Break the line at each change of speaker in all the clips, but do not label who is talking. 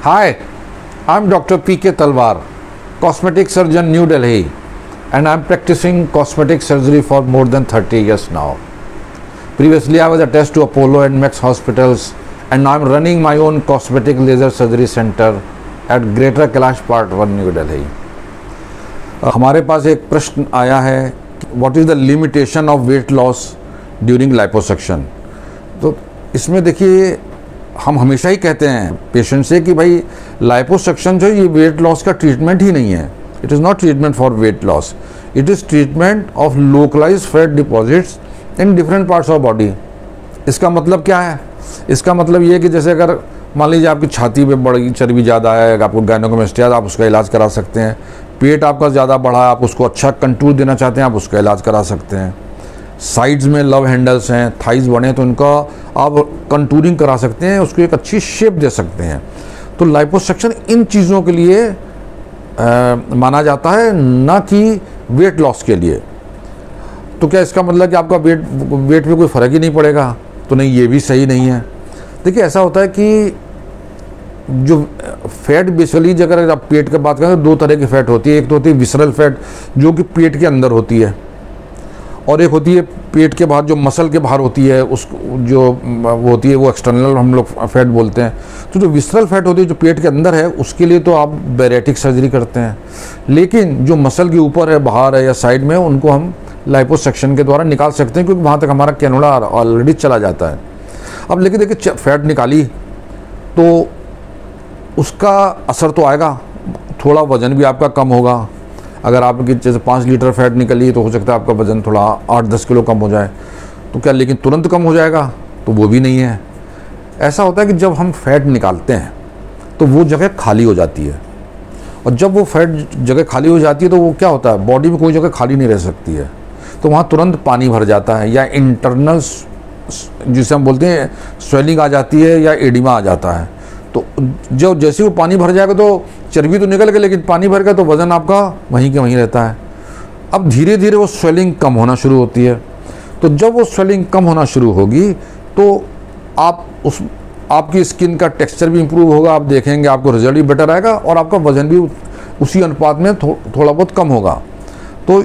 Hi, I'm Dr. P.K. Talwar, cosmetic surgeon, New Delhi, and I'm practicing cosmetic surgery for more than 30 years now. Previously, I was attached to Apollo and Max hospitals, and now I'm running my own cosmetic laser surgery center at Greater Kailash Part 1, New Delhi. हमारे पास एक प्रश्न आया है, what is the limitation of weight loss during liposuction? तो इसमें देखिए, हम हमेशा ही कहते हैं पेशेंट से कि भाई लाइपोसक्शन जो ये वेट लॉस का ट्रीटमेंट ही नहीं है. It is not treatment for weight loss, it is treatment of localise fat deposits in different parts of body. इसका मतलब क्या है? इसका मतलब ये है कि जैसे अगर मान लीजिए आपकी छाती पे बड़ी चर्बी ज़्यादा है, आपको गायनेकोमेस्टिया है, आप उसका इलाज करा सकते हैं. पेट आपका ज़्यादा बढ़ा है, आप उसको अच्छा कंटूर देना चाहते हैं, आप उसका इलाज करा सकते हैं. साइड्स में लव हैंडल्स हैं, थाइज बने तो उनका आप कंटूरिंग करा सकते हैं, उसको एक अच्छी शेप दे सकते हैं. तो लाइपोसक्शन इन चीज़ों के लिए माना जाता है, ना कि वेट लॉस के लिए. तो क्या इसका मतलब कि आपका वेट पे कोई फ़र्क ही नहीं पड़ेगा? तो नहीं, ये भी सही नहीं है. देखिए, ऐसा होता है कि जो फैट बेसिकली अगर आप पेट की बात करें तो दो तरह की फ़ैट होती है. एक तो होती है विसरल फैट जो कि पेट के अंदर होती है, और एक होती है पेट के बाहर जो मसल के बाहर होती है, उसको जो वो होती है वो एक्सटर्नल हम लोग फैट बोलते हैं. तो जो विसरल फैट होती है जो पेट के अंदर है उसके लिए तो आप बैरेटिक सर्जरी करते हैं, लेकिन जो मसल के ऊपर है, बाहर है या साइड में, उनको हम लाइपोसक्शन के द्वारा निकाल सकते हैं, क्योंकि वहाँ तक हमारा कैनुला ऑलरेडी चला जाता है. अब लेकिन देखिए, फैट निकाली तो उसका असर तो आएगा, थोड़ा वज़न भी आपका कम होगा. अगर आपकी जैसे 5 लीटर फैट निकली तो हो सकता है आपका वज़न थोड़ा 8-10 किलो कम हो जाए. तो क्या लेकिन तुरंत कम हो जाएगा? तो वो भी नहीं है. ऐसा होता है कि जब हम फैट निकालते हैं तो वो जगह खाली हो जाती है, और जब वो फैट जगह खाली हो जाती है तो वो क्या होता है, बॉडी में कोई जगह खाली नहीं रह सकती है, तो वहाँ तुरंत पानी भर जाता है, या इंटरनल जिसे हम बोलते हैं स्वेलिंग आ जाती है, या एडिमा आ जाता है. तो जो जैसे वो पानी भर जाएगा तो चर्बी तो निकल गई, लेकिन पानी भर गया तो वज़न आपका वहीं के वहीं रहता है. अब धीरे धीरे वो स्वेलिंग कम होना शुरू होती है. तो जब वो स्वेलिंग कम होना शुरू होगी तो आपकी स्किन का टेक्सचर भी इम्प्रूव होगा, आप देखेंगे आपको रिजल्ट भी बेटर आएगा, और आपका वज़न भी उसी अनुपात में थोड़ा बहुत कम होगा. तो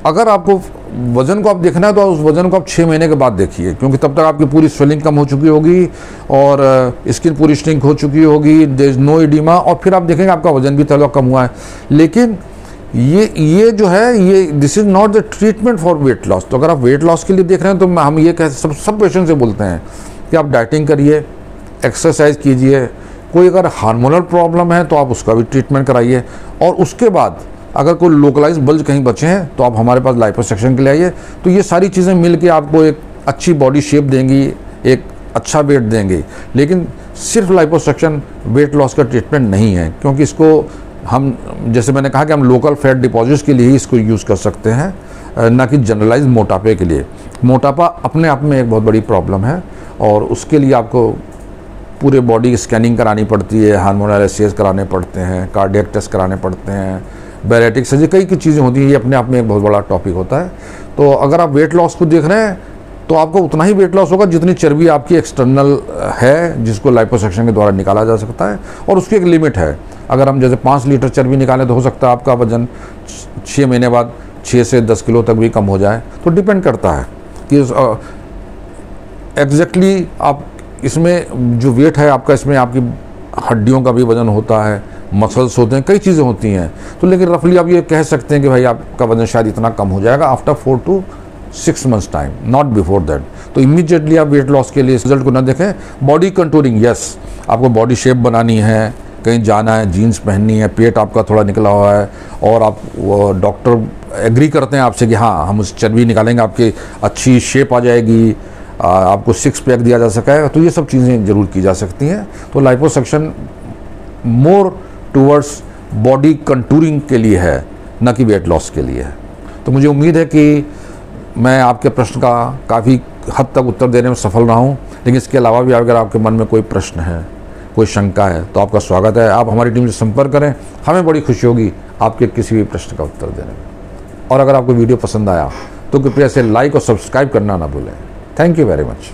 अगर आपको वज़न को आप देखना है तो उस वज़न को आप 6 महीने के बाद देखिए, क्योंकि तब तक आपकी पूरी स्वेलिंग कम हो चुकी होगी और स्किन पूरी श्रिंक हो चुकी होगी, देयर इज नो एडिमा, और फिर आप देखेंगे आपका वज़न भी थोड़ा कम हुआ है. लेकिन ये जो है, ये this is not the treatment for weight loss. तो अगर आप वेट लॉस के लिए देख रहे हैं तो हम ये सब पेशेंट से बोलते हैं कि आप डाइटिंग करिए, एक्सरसाइज कीजिए. कोई अगर हार्मोनल प्रॉब्लम है तो आप उसका भी ट्रीटमेंट कराइए, और उसके बाद अगर कोई लोकलाइज बल्ज कहीं बचे हैं तो आप हमारे पास लाइपोसक्शन के लिए आइए. तो ये सारी चीज़ें मिल के आपको एक अच्छी बॉडी शेप देंगी, एक अच्छा वेट देंगी. लेकिन सिर्फ लाइपोसक्शन वेट लॉस का ट्रीटमेंट नहीं है, क्योंकि इसको हम, जैसे मैंने कहा कि हम लोकल फैट डिपॉजिट्स के लिए ही इसको यूज़ कर सकते हैं, ना कि जनरलाइज मोटापे के लिए. मोटापा अपने आप में एक बहुत बड़ी प्रॉब्लम है, और उसके लिए आपको पूरे बॉडी स्कैनिंग करानी पड़ती है, हार्मोनल एनालिसिस कराने पड़ते हैं, कार्डियक टेस्ट कराने पड़ते हैं, बैरेटिक सर्जरी, कई चीज़ें होती हैं. ये अपने आप में एक बहुत बड़ा टॉपिक होता है. तो अगर आप वेट लॉस को देख रहे हैं तो आपको उतना ही वेट लॉस होगा जितनी चर्बी आपकी एक्सटर्नल है, जिसको लाइपोसक्शन के द्वारा निकाला जा सकता है, और उसकी एक लिमिट है. अगर हम जैसे 5 लीटर चर्बी निकालें तो हो सकता है आपका वजन 6 महीने बाद 6 से 10 किलो तक भी कम हो जाए. तो डिपेंड करता है कि एग्जैक्टली आप इसमें जो वेट है आपका, इसमें आपकी हड्डियों का भी वजन होता है, मसल्स होते हैं, कई चीज़ें होती हैं. तो लेकिन रफली आप ये कह सकते हैं कि भाई आपका वजन शायद इतना कम हो जाएगा after 4 to 6 months time, not before that. तो इमीडिएटली आप वेट लॉस के लिए रिजल्ट को ना देखें. बॉडी कंटूरिंग, यस, आपको बॉडी शेप बनानी है, कहीं जाना है, जीन्स पहननी है, पेट आपका थोड़ा निकला हुआ है, और आप डॉक्टर एग्री करते हैं आपसे कि हाँ हम उस चर्बी निकालेंगे, आपकी अच्छी शेप आ जाएगी, आपको 6 पैक दिया जा सकेगा, तो ये सब चीज़ें ज़रूर की जा सकती हैं. तो liposuction more towards body contouring के लिए है, न कि वेट लॉस के लिए है. तो मुझे उम्मीद है कि मैं आपके प्रश्न का काफ़ी हद तक उत्तर देने में सफल रहा हूँ. लेकिन इसके अलावा भी अगर आपके मन में कोई प्रश्न है, कोई शंका है, तो आपका स्वागत है. आप हमारी टीम से संपर्क करें, हमें बड़ी खुशी होगी आपके किसी भी प्रश्न का उत्तर देने में. और अगर आपको वीडियो पसंद आया तो कृपया इसे लाइक और सब्सक्राइब करना ना भूलें. Thank you very much.